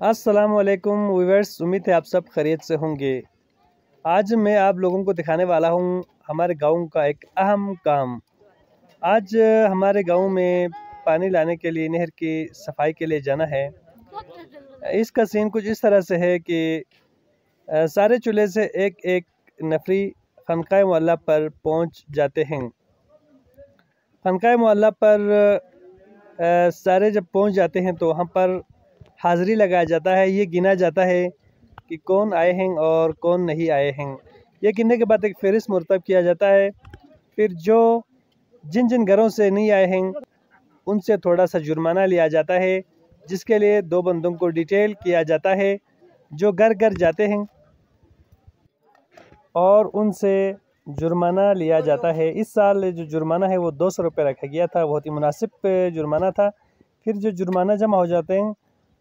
अस्सलामुअलैकुम व्यूअर्स, उम्मीद है आप सब खैरियत से होंगे। आज मैं आप लोगों को दिखाने वाला हूं हमारे गांव का एक अहम काम। आज हमारे गांव में पानी लाने के लिए नहर की सफाई के लिए जाना है। इसका सीन कुछ इस तरह से है कि सारे चूल्हे से एक एक नफरी खनकाए मोहल्ला पर पहुंच जाते हैं। खनकाए मोहल्ला पर सारे जब पहुंच जाते हैं तो वहाँ पर हाज़िरी लगाया जाता है। ये गिना जाता है कि कौन आए हैं और कौन नहीं आए हैं। ये गिनने के बाद एक फ़हरिस्त मुरतब किया जाता है। फिर जिन जिन घरों से नहीं आए हैं उनसे थोड़ा सा जुर्माना लिया जाता है, जिसके लिए दो बंदों को डिटेल किया जाता है जो घर घर जाते हैं और उनसे जुर्माना लिया जाता है। इस साल जो जुर्माना है वो 200 रुपये रखा गया था, बहुत ही मुनासिब जुर्माना था। फिर जो जुर्माना जमा हो जाते हैं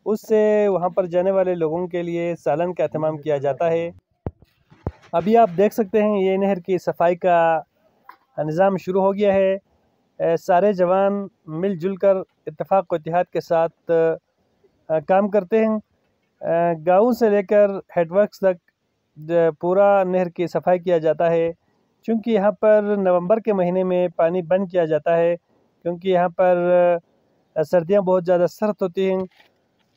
उससे वहाँ पर जाने वाले लोगों के लिए सालन का अहतमाम किया जाता है। अभी आप देख सकते हैं ये नहर की सफाई का निज़ाम शुरू हो गया है। सारे जवान मिलजुल कर इत्तेफाक व इत्तेहाद के साथ काम करते हैं। गाँव से लेकर हेडवर्क्स तक पूरा नहर की सफाई किया जाता है। क्योंकि यहाँ पर नवंबर के महीने में पानी बंद किया जाता है, क्योंकि यहाँ पर सर्दियाँ बहुत ज़्यादा सख्त होती हैं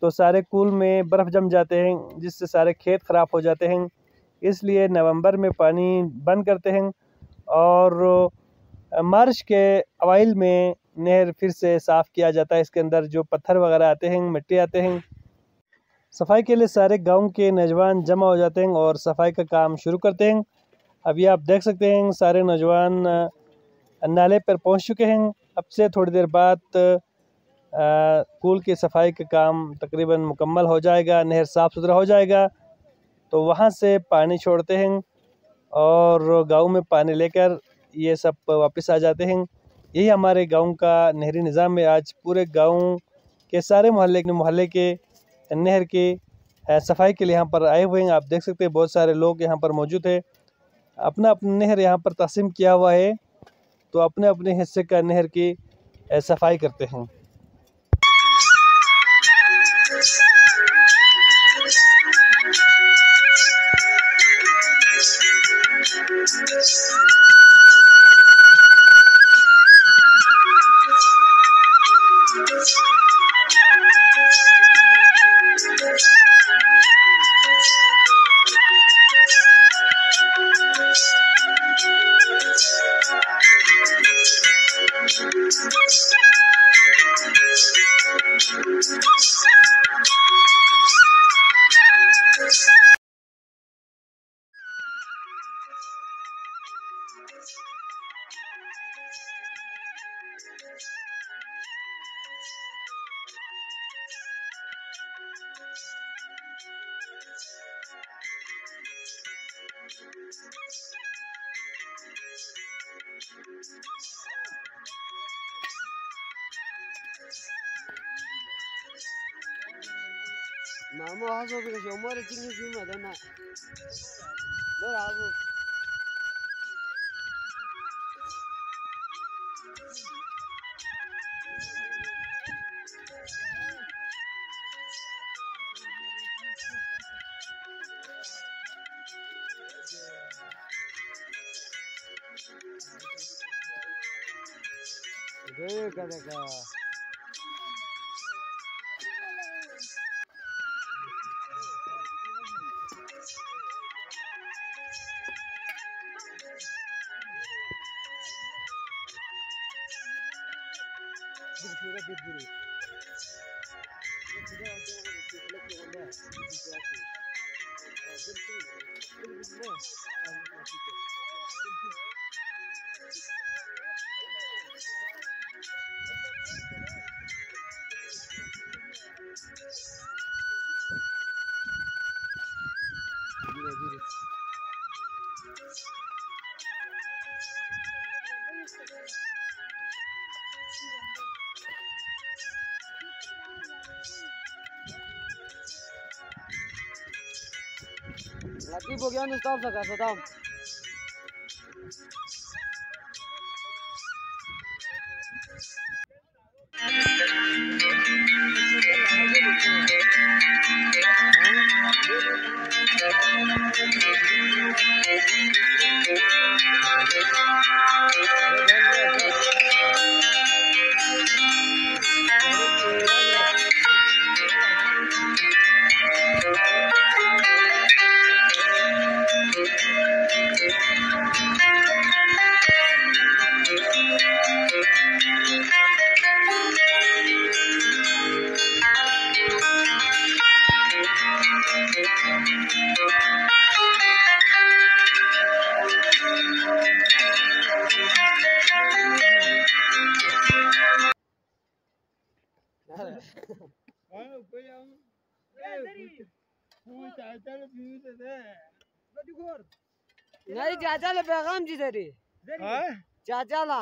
तो सारे कूल में बर्फ़ जम जाते हैं, जिससे सारे खेत ख़राब हो जाते हैं। इसलिए नवंबर में पानी बंद करते हैं और मार्च के अवाइल में नहर फिर से साफ़ किया जाता है। इसके अंदर जो पत्थर वगैरह आते हैं, मिट्टी आते हैं, सफाई के लिए सारे गांव के नौजवान जमा हो जाते हैं और सफाई का काम शुरू करते हैं। अभी आप देख सकते हैं सारे नौजवान नाले पर पहुंच चुके हैं। अब से थोड़ी देर बाद कूल की सफाई का काम तकरीबन मुकम्मल हो जाएगा, नहर साफ़ सुथरा हो जाएगा तो वहाँ से पानी छोड़ते हैं और गांव में पानी लेकर ये सब वापस आ जाते हैं। यही हमारे गांव का नहरी निज़ाम है। आज पूरे गांव के सारे मोहल्ले के नहर की सफाई के लिए यहाँ पर आए हुए हैं। आप देख सकते हैं बहुत सारे लोग यहाँ पर मौजूद हैं। अपना अपना नहर यहाँ पर तक़सीम किया हुआ है तो अपने अपने हिस्से का नहर की सफाई करते हैं। Mama haso bi kashe umar cikin su madana. Dora abu. Gaya kada ka. Lagi bagian stop sa kasodam. नहीं चाचा ले पैगाम जी जरी चाचा ला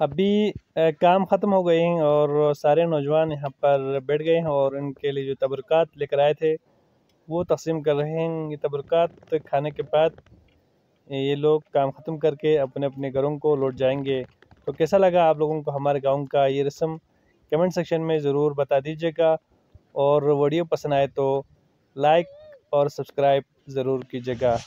अभी काम ख़त्म हो गए हैं और सारे नौजवान यहाँ पर बैठ गए हैं और इनके लिए जो तबरुकात लेकर आए थे वो तकसीम कर रहे हैं। ये तबरुकात खाने के बाद ये लोग काम ख़त्म करके अपने अपने घरों को लौट जाएंगे। तो कैसा लगा आप लोगों को हमारे गांव का ये रस्म, कमेंट सेक्शन में ज़रूर बता दीजिएगा और वीडियो पसंद आए तो लाइक और सब्सक्राइब ज़रूर कीजिएगा।